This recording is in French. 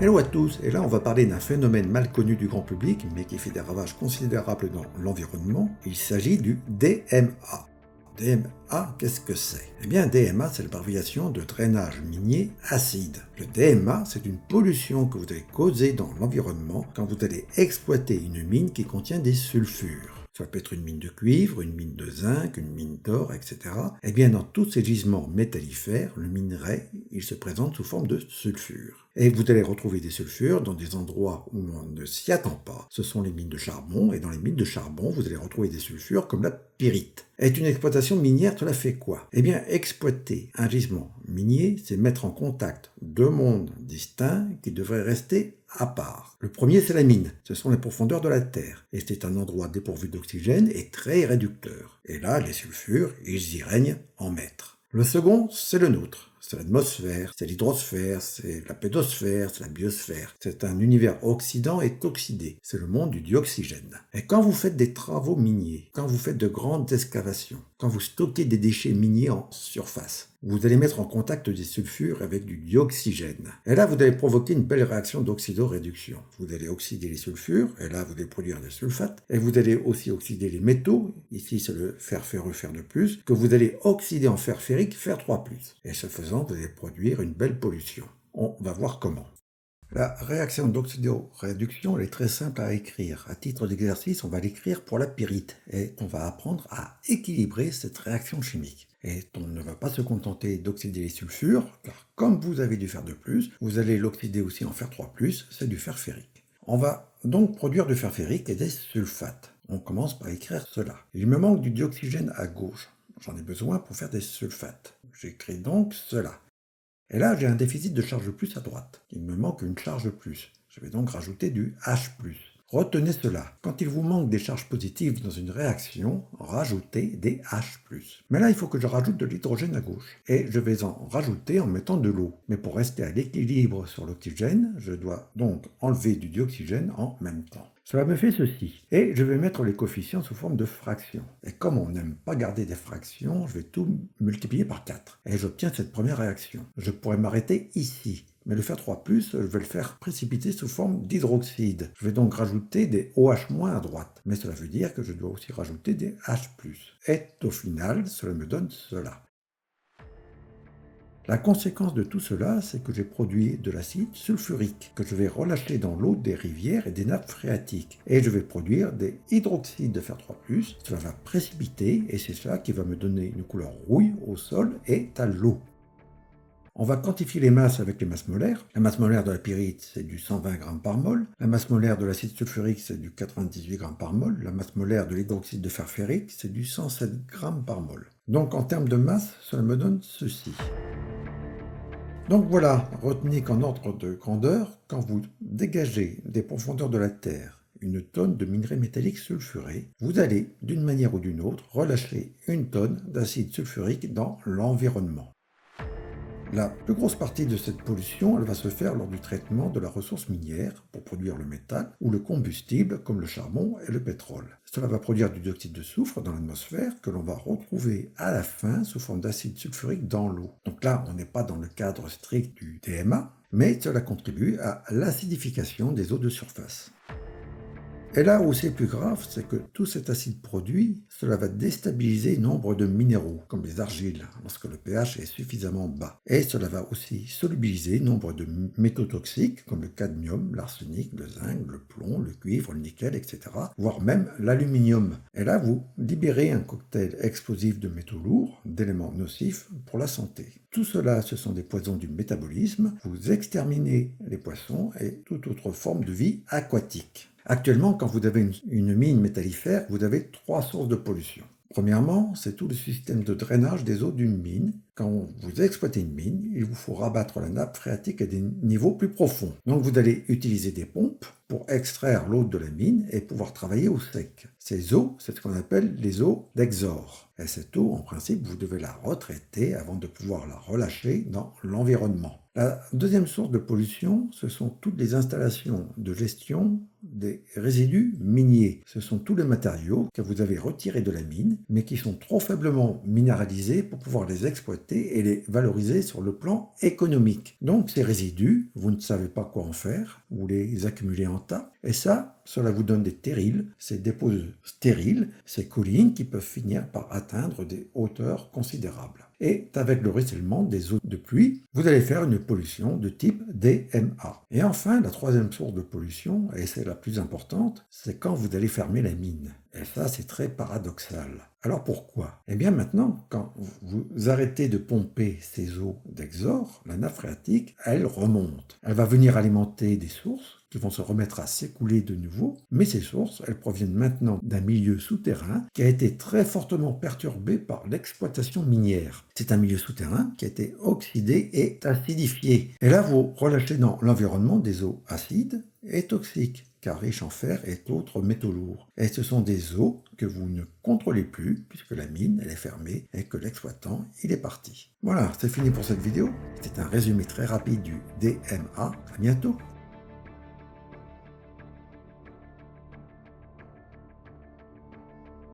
Hello à tous, et là on va parler d'un phénomène mal connu du grand public, mais qui fait des ravages considérables dans l'environnement. Il s'agit du DMA. DMA, qu'est-ce que c'est? Eh bien, DMA, c'est l'abréviation de drainage minier acide. Le DMA, c'est une pollution que vous allez causer dans l'environnement quand vous allez exploiter une mine qui contient des sulfures. Ça peut être une mine de cuivre, une mine de zinc, une mine d'or, etc. Eh bien, dans tous ces gisements métallifères, le minerai, il se présente sous forme de sulfure. Et vous allez retrouver des sulfures dans des endroits où on ne s'y attend pas. Ce sont les mines de charbon, et dans les mines de charbon, vous allez retrouver des sulfures comme la pyrite. Et une exploitation minière, cela fait quoi? Eh bien, exploiter un gisement minier, c'est mettre en contact deux mondes distincts qui devraient rester à part. Le premier, c'est la mine. Ce sont les profondeurs de la Terre. Et c'est un endroit dépourvu d'oxygène et très réducteur. Et là, les sulfures, ils y règnent en maîtres. Le second, c'est le nôtre. C'est l'atmosphère, c'est l'hydrosphère, c'est la pédosphère, c'est la biosphère. C'est un univers oxydant et oxydé. C'est le monde du dioxygène. Et quand vous faites des travaux miniers, quand vous faites de grandes excavations, quand vous stockez des déchets miniers en surface, vous allez mettre en contact des sulfures avec du dioxygène. Et là, vous allez provoquer une belle réaction d'oxydoréduction. Vous allez oxyder les sulfures, et là, vous allez produire des sulfates. Et vous allez aussi oxyder les métaux, ici c'est le fer ferreux, fer de plus, que vous allez oxyder en fer ferrique, fer 3+. Et ce faisant, vous allez produire une belle pollution. On va voir comment. La réaction d'oxydoréduction, elle est très simple à écrire. À titre d'exercice, on va l'écrire pour la pyrite et on va apprendre à équilibrer cette réaction chimique. Et on ne va pas se contenter d'oxyder les sulfures, car comme vous avez du fer de plus, vous allez l'oxyder aussi en fer 3+, c'est du fer ferrique. On va donc produire du fer ferrique et des sulfates. On commence par écrire cela. Il me manque du dioxygène à gauche. J'en ai besoin pour faire des sulfates. J'écris donc cela. Et là, j'ai un déficit de charge plus à droite. Il me manque une charge plus. Je vais donc rajouter du H+. Retenez cela. Quand il vous manque des charges positives dans une réaction, rajoutez des H+. Mais là, il faut que je rajoute de l'hydrogène à gauche. Et je vais en rajouter en mettant de l'eau. Mais pour rester à l'équilibre sur l'oxygène, je dois donc enlever du dioxygène en même temps. Cela me fait ceci. Et je vais mettre les coefficients sous forme de fractions. Et comme on n'aime pas garder des fractions, je vais tout multiplier par 4. Et j'obtiens cette première réaction. Je pourrais m'arrêter ici. Mais le fer 3+, je vais le faire précipiter sous forme d'hydroxyde. Je vais donc rajouter des OH- à droite. Mais cela veut dire que je dois aussi rajouter des H+. Et au final, cela me donne cela. La conséquence de tout cela, c'est que j'ai produit de l'acide sulfurique que je vais relâcher dans l'eau des rivières et des nappes phréatiques. Et je vais produire des hydroxydes de fer 3+. Cela va précipiter et c'est cela qui va me donner une couleur rouille au sol et à l'eau. On va quantifier les masses avec les masses molaires. La masse molaire de la pyrite, c'est du 120 g par mol. La masse molaire de l'acide sulfurique, c'est du 98 g par mol. La masse molaire de l'hydroxyde de fer ferrique, c'est du 107 g par mol. Donc en termes de masse, cela me donne ceci. Donc voilà, retenez qu'en ordre de grandeur, quand vous dégagez des profondeurs de la Terre une tonne de minerai métallique sulfuré, vous allez, d'une manière ou d'une autre, relâcher une tonne d'acide sulfurique dans l'environnement. La plus grosse partie de cette pollution, elle va se faire lors du traitement de la ressource minière pour produire le métal ou le combustible comme le charbon et le pétrole. Cela va produire du dioxyde de soufre dans l'atmosphère que l'on va retrouver à la fin sous forme d'acide sulfurique dans l'eau. Donc là, on n'est pas dans le cadre strict du DMA, mais cela contribue à l'acidification des eaux de surface. Et là où c'est plus grave, c'est que tout cet acide produit, cela va déstabiliser nombre de minéraux, comme les argiles, lorsque le pH est suffisamment bas. Et cela va aussi solubiliser nombre de métaux toxiques, comme le cadmium, l'arsenic, le zinc, le plomb, le cuivre, le nickel, etc., voire même l'aluminium. Et là, vous libérez un cocktail explosif de métaux lourds, d'éléments nocifs pour la santé. Tout cela, ce sont des poisons du métabolisme. Vous exterminez les poissons et toute autre forme de vie aquatique. Actuellement, quand vous avez une mine métallifère, vous avez 3 sources de pollution. Premièrement, c'est tout le système de drainage des eaux d'une mine. Quand vous exploitez une mine, il vous faut rabattre la nappe phréatique à des niveaux plus profonds. Donc vous allez utiliser des pompes pour extraire l'eau de la mine et pouvoir travailler au sec. Ces eaux, c'est ce qu'on appelle les eaux d'exore. Et cette eau, en principe, vous devez la retraiter avant de pouvoir la relâcher dans l'environnement. La deuxième source de pollution, ce sont toutes les installations de gestion des résidus miniers. Ce sont tous les matériaux que vous avez retirés de la mine, mais qui sont trop faiblement minéralisés pour pouvoir les exploiter et les valoriser sur le plan économique. Donc ces résidus, vous ne savez pas quoi en faire, vous les accumulez en tas, et ça, cela vous donne des terrils, ces dépôts stériles, ces collines qui peuvent finir par atteindre des hauteurs considérables. Et avec le ruissellement des eaux de pluie, vous allez faire une pollution de type DMA. Et enfin, la troisième source de pollution, et c'est la plus importante, c'est quand vous allez fermer la mine. Et ça, c'est très paradoxal. Alors pourquoi? Eh bien maintenant, quand vous arrêtez de pomper ces eaux d'exor, la nappe phréatique, elle remonte. Elle va venir alimenter des sources qui vont se remettre à s'écouler de nouveau, mais ces sources, elles proviennent maintenant d'un milieu souterrain qui a été très fortement perturbé par l'exploitation minière. C'est un milieu souterrain qui a été oxydé et acidifié. Et là, vous relâchez dans l'environnement des eaux acides et toxiques, car riches en fer et d'autres métaux lourds. Et ce sont des eaux que vous ne contrôlez plus, puisque la mine, elle est fermée, et que l'exploitant, il est parti. Voilà, c'est fini pour cette vidéo. C'était un résumé très rapide du DMA. À bientôt.